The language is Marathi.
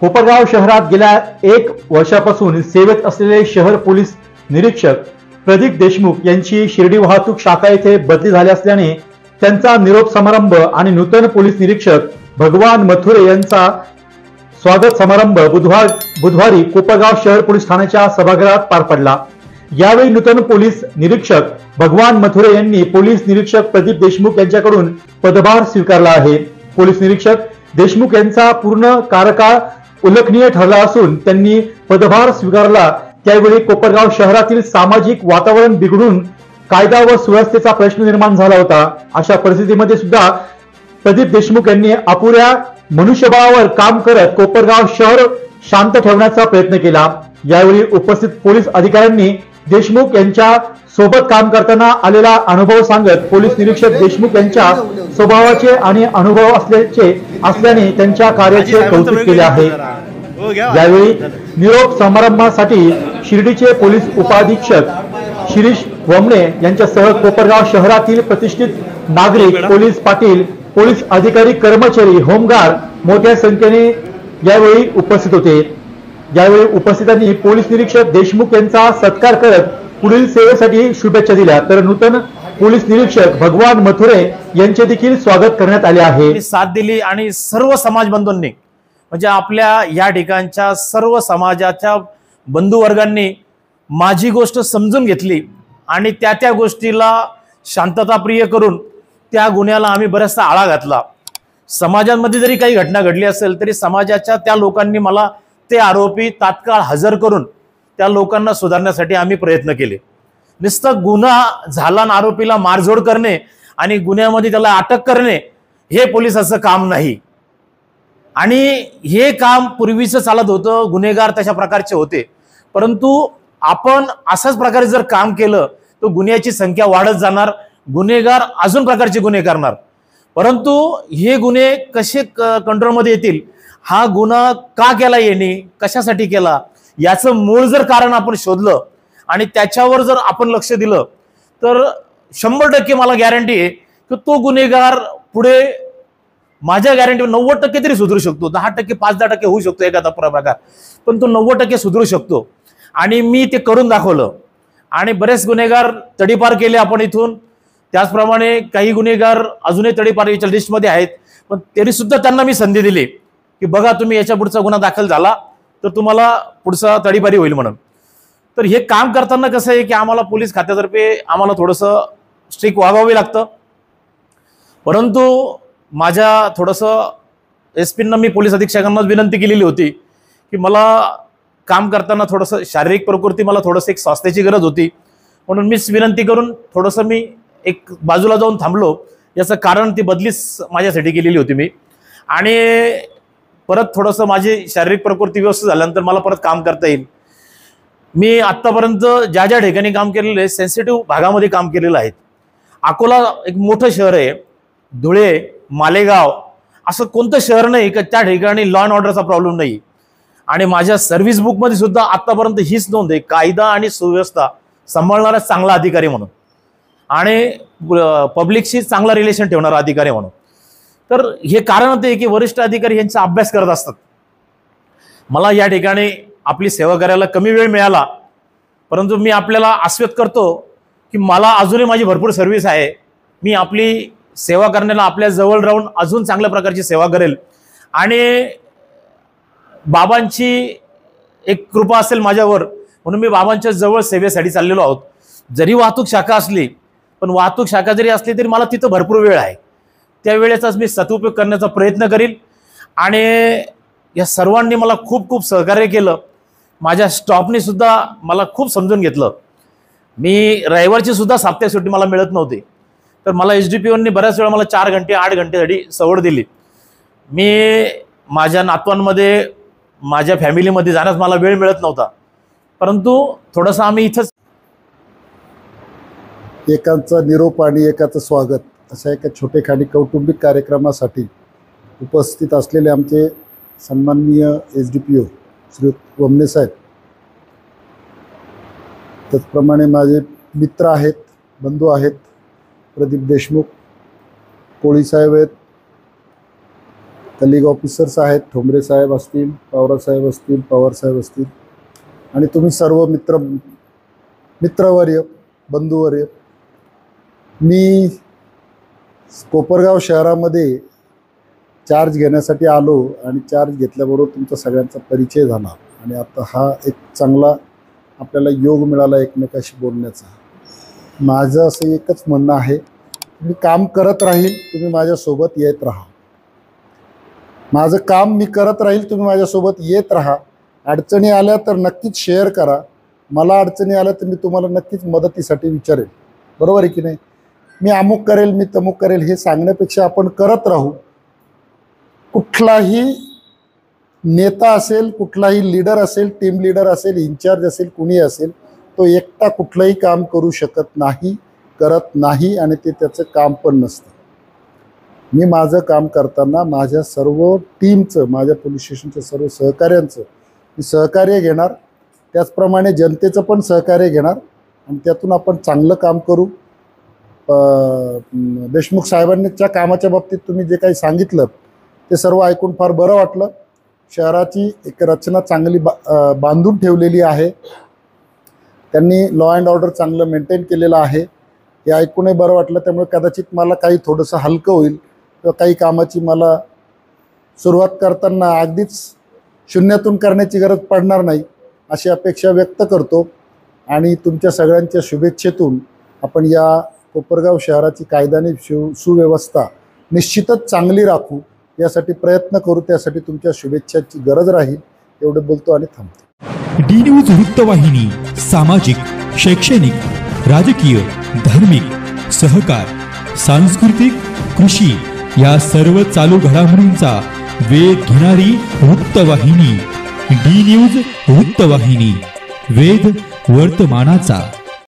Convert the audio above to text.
कोपरगाव शहरात गेल्या 1 वर्षापासून सेवेत असलेले शहर पोलीस निरीक्षक प्रदीप देशमुख यांची शिर्डी वाहतूक शाखा येथे बदली झाली असल्याने त्यांचा निरोप समारंभ आणि नूतन पोलीस निरीक्षक भगवान मथुरे यांचा स्वागत समारंभ बुधवारी कोपरगाव शहर पोलीस ठाण्याच्या सभागृहात पार पडला। यावेळी नूतन पोलीस निरीक्षक भगवान मथुरे यांनी पोलीस निरीक्षक प्रदीप देशमुख यांच्याकडून पदभार स्वीकारला आहे। पोलीस निरीक्षक देशमुख यांचा पूर्ण कार्यकाळ उल्लेखनीय ठरला असून त्यांनी पदभार स्वीकारला त्यावेळी कोपरगाव शहरातील सामाजिक वातावरण बिघडून कायदा व सुव्यवस्थेचा प्रश्न निर्माण झाला होता। अशा परिस्थितीमध्ये सुद्धा प्रदीप देशमुख यांनी अपुऱ्या मनुष्यबळावर काम करत कोपरगाव शहर शांत ठेवण्याचा प्रयत्न केला। यावेळी उपस्थित पोलीस अधिकाऱ्यांनी देशमुख यांच्या सोबत काम करताना आलेला अनुभव सांगत पोलीस निरीक्षक देशमुख यांच्या स्वभावाचे आणि अनुभव असल्याने त्यांच्या कार्याचे कौतुक केले आहे। यावेळी निरोप समारंभासाठी शिर्डीचे पोलीस उपाधीक्षक शिरीष वमणे यांच्यासह कोपरगाव शहरातील प्रतिष्ठित नागरिक, पोलीस पाटील, पोलीस अधिकारी, कर्मचारी, होमगार्ड मोठ्या संख्येने यावेळी उपस्थित होते। यावेळी उपस्थितांनी पोलीस निरीक्षक देशमुख यांचा सत्कार करत पुढील सेवेसाठी शुभेच्छा दिल्या तर नूतन पोलीस निरीक्षक भगवान मथुरे यांचे देखील स्वागत करण्यात आले आहे। साथ दिली आणि सर्व समाज बंधूंनी म्हणजे आपल्या या ठिकाणच्या सर्व समाजाच्या बंधुवर्गांनी माझी गोष्ट समजून घेतली आणि त्या गोष्टीला शांतताप्रिय करून त्या गुन्ह्याला आम्ही बराचसा आळा घातला। समाजामध्ये जरी काही घटना घडली असेल तरी समाजाच्या त्या लोकांनी मला ते आरोपी तात्काळ हजर करून त्या लोकांना सुधारण्यासाठी आम्ही प्रयत्न केले। नुसतं गुन्हा झाला आणि आरोपीला मारझोड करणे आणि गुन्ह्यामध्ये त्याला अटक करणे हे पोलिसाचं काम नाही आणि हे काम पूर्वीचं चालत होतं, गुन्हेगार तशा प्रकारचे होते। परंतु आपण अशाच प्रकारे जर काम केलं तर गुन्ह्याची संख्या वाढत जाणार, गुन्हेगार अजून प्रकारचे गुन्हे करणार। परंतु हे गुन्हे कसे कंट्रोलमध्ये येतील, हा गुन्हा का केला, यांनी कशासाठी केला, याचं मूळ जर कारण आपण शोधलं आणि त्याच्यावर जर आपण लक्ष दिलं तर 100% मला गॅरंटी आहे की तो गुन्हेगार पुढे माझ्या गॅरंटी 90% तरी सुधरू शकतो। 10%, 5-10% होऊ शकतो एखादा प्रकार, पण तो 90% सुधरू शकतो आणि मी ते करून दाखवलं आणि बरेच गुन्हेगार तडीपार केले आपण इथून। त्याचप्रमाणे काही गुन्हेगार अजूनही तडीपारीच्या लिस्टमध्ये आहेत, पण तरी सुद्धा त्यांना मी संधी दिली की बघा तुम्ही याच्या पुढचा गुन्हा दाखल झाला तर तुम्हाला पुढचा तडीपारी होईल म्हणून। तर हे काम करताना कसं आहे की आम्हाला पोलीस खात्यातर्फे आम्हाला थोडंसं स्ट्रिक्ट वागावे लागतं। परंतु माझ्या थोडंसं एसपींना मी पोलीस अधीक्षकांना विनंती केलेली होती की मला काम करताना थोडंसं शारीरिक प्रकृती मला थोडंसं एक स्वास्थ्याची गरज होती, म्हणून मीच विनंती करून थोडंसं मी एक बाजूला जाऊन थांबलो। याचं कारण ती बदलीच माझ्यासाठी केलेली होती मी आणि परत थोडंसं माझी शारीरिक प्रकृती व्यवस्थित झाल्यानंतर मला परत काम करता येईल। मी आत्तापर्यंत ज्या ज्या ठिकाणी काम केलेलं आहे सेन्सिटिव्ह भागामध्ये काम केलेलं आहे। अकोला एक मोठं शहर आहे, धुळे, मालेगाव असं कोणतं शहर नाही की त्या ठिकाणी लॉ अँड ऑर्डरचा प्रॉब्लेम नाही आणि माझ्या सर्व्हिस बुकमध्ये सुद्धा आत्तापर्यंत हीच नोंद आहे, कायदा आणि सुव्यवस्था सांभाळणारा चांगला अधिकारी म्हणून आणि पब्लिकशी चांगला रिलेशन ठेवणारा अधिकारी म्हणून। तर हे कारण ते की वरिष्ठ अधिकारी यांचा अभ्यास करत असतात। मला या ठिकाणी आपली सेवा करायला कमी वेळ मिळाला, परंतु मी आपल्याला आश्वस्त करतो की मला अजूनही माझी भरपूर सर्व्हिस आहे। मी आपली सेवा करण्याला आपल्या जवळ राहून अजून चांगल्या प्रकारची सेवा करेल आणि बाबांची एक कृपा असेल माझ्यावर म्हणून मी बाबांच्या जवळ सेवेसाठी चाललेलो आहोत। जरी वाहतूक शाखा असली पण वाहतूक शाखा जरी असली तरी मला तिथं भरपूर वेळ आहे, त्या वेळेचाच मी सदुपयोग करण्याचा प्रयत्न करील आणि या सर्वांनी मला खूप खूप सहकार्य केलं। माझ्या स्टॉफने सुद्धा मला खूप समजून घेतलं। मी रविवारची सुद्धा साप्ताहिक सुट्टी मला मिळत नव्हती, तर मला एसडीपीओनी बऱ्याच वेळा मला 4 घंटे 8 घंटेसाठी सवड दिली। मी माझ्या नातवांमध्ये माझ्या फॅमिलीमध्ये जाण्यास मला वेळ मिळत नव्हता, परंतु थोडंसं आम्ही इथंच एकांचा निरोप आणि एकाचं स्वागत अशा एका छोटेखानी कौटुंबिक कार्यक्रमासाठी उपस्थित असलेले आमचे सन्माननीय एसडीपीओ श्री वमने साहेब, त्याचप्रमाणे माझे मित्र आहेत, बंधू आहेत, प्रदीप देशमुख, कोळी साहेब आहेत, कलिग ऑफिसर्स आहेत, ठोंबरे साहेब असतील, पवार साहेब असतील आणि तुम्ही सर्व मित्रवर्य, बंधुवर्य. मी कोपरगाव शहरामध्ये चार्ज घेण्यासाठी आलो आणि चार्ज घेतल्याबरोबर तुमचा सगळ्यांचा परिचय झाला आणि आता हा एक चांगला आपल्याला योग मिळाला एकमेकाशी बोलण्याचा. माझं असं एकच म्हणणं आहे, मी काम करत राहील, तुम्ही माझ्यासोबत येत राहा. माझं काम मी करत राहील, तुम्ही माझ्यासोबत येत राहा. अडचणी आल्या तर नक्कीच शेअर करा. मला अडचणी आल्या तर मी तुम्हाला नक्कीच मदतीसाठी विचारेल. बरोबर आहे की नाही? मी अमुक करेल, मी तमुक करेल हे सांगण्यापेक्षा आपण करत राहू. कुठलाही नेता असेल, कुठलाही लीडर असेल, टीम लीडर असेल, इन्चार्ज असेल, कुणी असेल, तो एकटा कुठलंही काम करू शकत नाही, करत नाही आणि ते त्याचं काम पण नसतं. मी माझं काम करताना माझ्या सर्व टीमचं, माझ्या पोलीस स्टेशनच्या सर्व सहकाऱ्यांचं मी सहकार्य घेणार, त्याचप्रमाणे जनतेचं पण सहकार्य घेणार आणि त्यातून आपण चांगलं काम करू. देशमुख साहेबांच्या कामाच्या बाबतीत तुम्ही जे काही सांगितलं ते सर्व ऐकून फार बरं वाटलं. शहराची एक रचना चांगली बांधून ठेवलेली आहे. त्यांनी लॉ अँड ऑर्डर चांगलं मेंटेन केलेलं आहे हे ऐकूनही बरं वाटलं. त्यामुळे कदाचित मला काही थोडंसं हलकं होईल किंवा काही कामाची मला सुरुवात करताना अगदीच शून्यातून करण्याची गरज पडणार नाही अशी अपेक्षा व्यक्त करतो. आणि तुमच्या सगळ्यांच्या शुभेच्छेतून आपण या कोपरगाव शहराची कायद्याने सुव्यवस्था निश्चितच चांगली राखू, यासाठी प्रयत्न करू. त्यासाठी तुमच्या शुभेच्छाची गरज राहील. एवढं बोलतो आणि थांबतो. डी न्यूज वृत्तवाहिनी सामाजिक, शैक्षणिक, राजकीय, धार्मिक, सहकार, सांस्कृतिक, कृषी या सर्व चालू घडामोडींचा वेध घेणारी वृत्तवाहिनी. डी न्यूज वृत्तवाहिनी, वेध वर्तमानाचा.